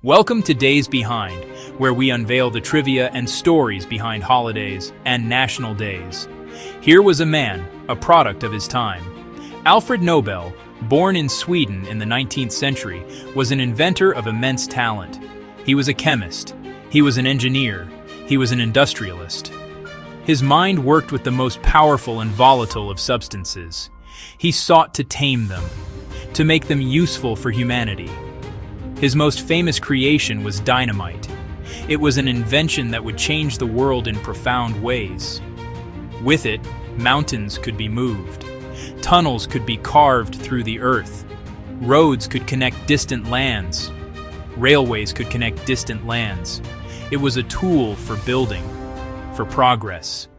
Welcome to Days Behind, where we unveil the trivia and stories behind holidays and national days. Here was a man, a product of his time. Alfred Nobel, born in Sweden in the 19th century, was an inventor of immense talent. He was a chemist, he was an engineer, he was an industrialist. His mind worked with the most powerful and volatile of substances. He sought to tame them, to make them useful for humanity. His most famous creation was dynamite. It was an invention that would change the world in profound ways. With it, mountains could be moved. Tunnels could be carved through the earth. Roads could connect distant lands. Railways could connect distant lands. It was a tool for building, for progress.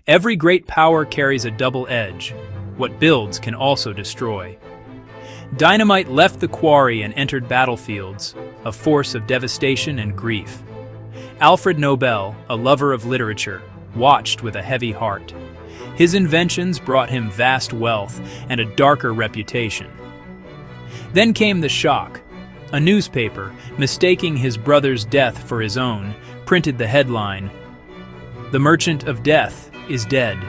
Every great power carries a double edge. What builds can also destroy. Dynamite left the quarry and entered battlefields, a force of devastation and grief. Alfred Nobel, a lover of literature, watched with a heavy heart. His inventions brought him vast wealth and a darker reputation. Then came the shock. A newspaper, mistaking his brother's death for his own, printed the headline, "The Merchant of Death is dead."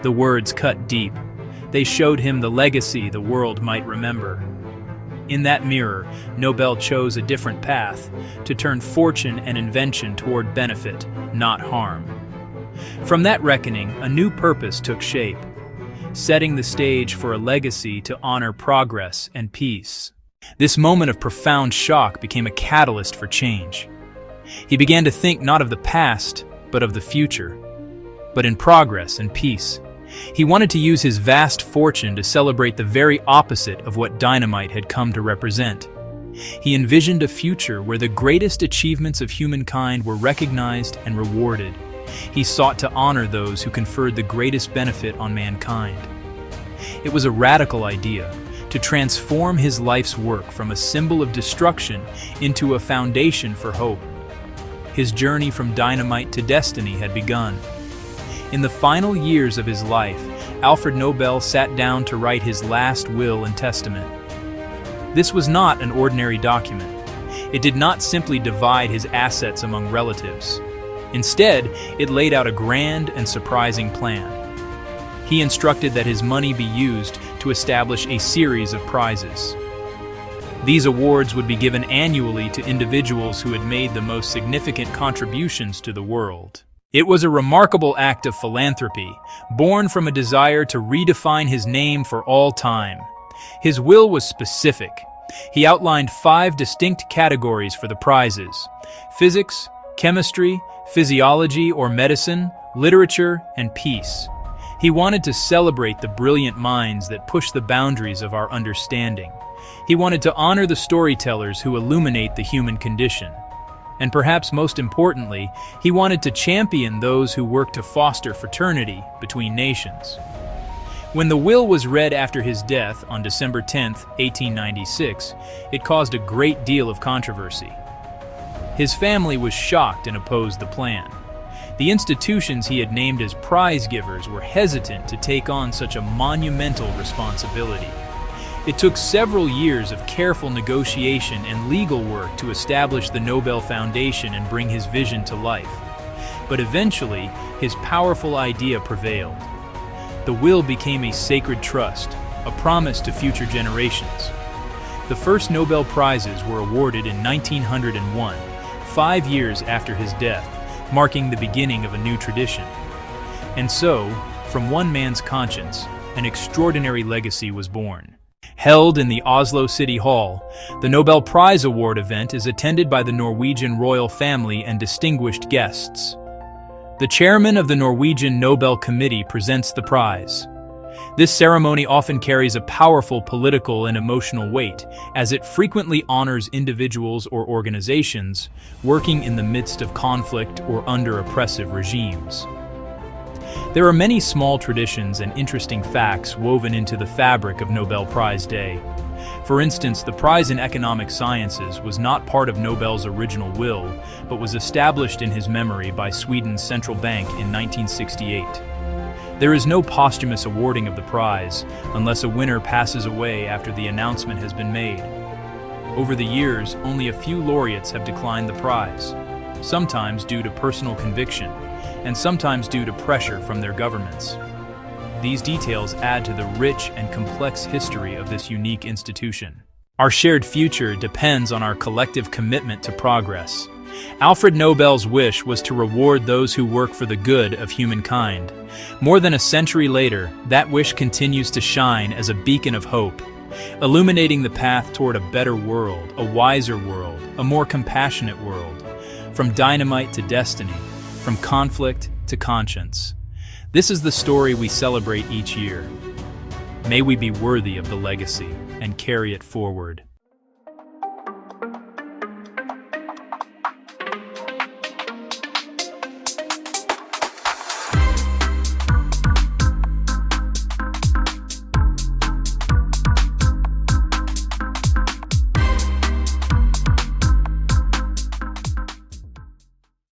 The words cut deep. They showed him the legacy the world might remember. In that mirror, Nobel chose a different path, to turn fortune and invention toward benefit, not harm. From that reckoning, a new purpose took shape, setting the stage for a legacy to honor progress and peace. This moment of profound shock became a catalyst for change. He began to think not of the past, but of the future, but in progress and peace. He wanted to use his vast fortune to celebrate the very opposite of what dynamite had come to represent. He envisioned a future where the greatest achievements of humankind were recognized and rewarded. He sought to honor those who conferred the greatest benefit on mankind. It was a radical idea, to transform his life's work from a symbol of destruction into a foundation for hope. His journey from dynamite to destiny had begun. In the final years of his life, Alfred Nobel sat down to write his last will and testament. This was not an ordinary document. It did not simply divide his assets among relatives. Instead, it laid out a grand and surprising plan. He instructed that his money be used to establish a series of prizes. These awards would be given annually to individuals who had made the most significant contributions to the world. It was a remarkable act of philanthropy, born from a desire to redefine his name for all time. His will was specific. He outlined 5 distinct categories for the prizes: physics, chemistry, physiology or medicine, literature, and peace. He wanted to celebrate the brilliant minds that push the boundaries of our understanding. He wanted to honor the storytellers who illuminate the human condition. And perhaps most importantly, he wanted to champion those who work to foster fraternity between nations. When the will was read after his death on December 10, 1896, it caused a great deal of controversy. His family was shocked and opposed the plan. The institutions he had named as prize givers were hesitant to take on such a monumental responsibility. It took several years of careful negotiation and legal work to establish the Nobel Foundation and bring his vision to life. But eventually, his powerful idea prevailed. The will became a sacred trust, a promise to future generations. The first Nobel Prizes were awarded in 1901, 5 years after his death, marking the beginning of a new tradition. And so, from one man's conscience, an extraordinary legacy was born. Held in the Oslo City Hall, the Nobel Prize Award event is attended by the Norwegian royal family and distinguished guests. The chairman of the Norwegian Nobel Committee presents the prize. This ceremony often carries a powerful political and emotional weight, as it frequently honors individuals or organizations working in the midst of conflict or under oppressive regimes. There are many small traditions and interesting facts woven into the fabric of Nobel Prize Day. For instance, the prize in economic sciences was not part of Nobel's original will, but was established in his memory by Sweden's central bank in 1968. There is no posthumous awarding of the prize unless a winner passes away after the announcement has been made. Over the years, only a few laureates have declined the prize, sometimes due to personal conviction, and sometimes due to pressure from their governments. These details add to the rich and complex history of this unique institution. Our shared future depends on our collective commitment to progress. Alfred Nobel's wish was to reward those who work for the good of humankind. More than a century later, that wish continues to shine as a beacon of hope, illuminating the path toward a better world, a wiser world, a more compassionate world. From dynamite to destiny, from conflict to conscience. This is the story we celebrate each year. May we be worthy of the legacy and carry it forward.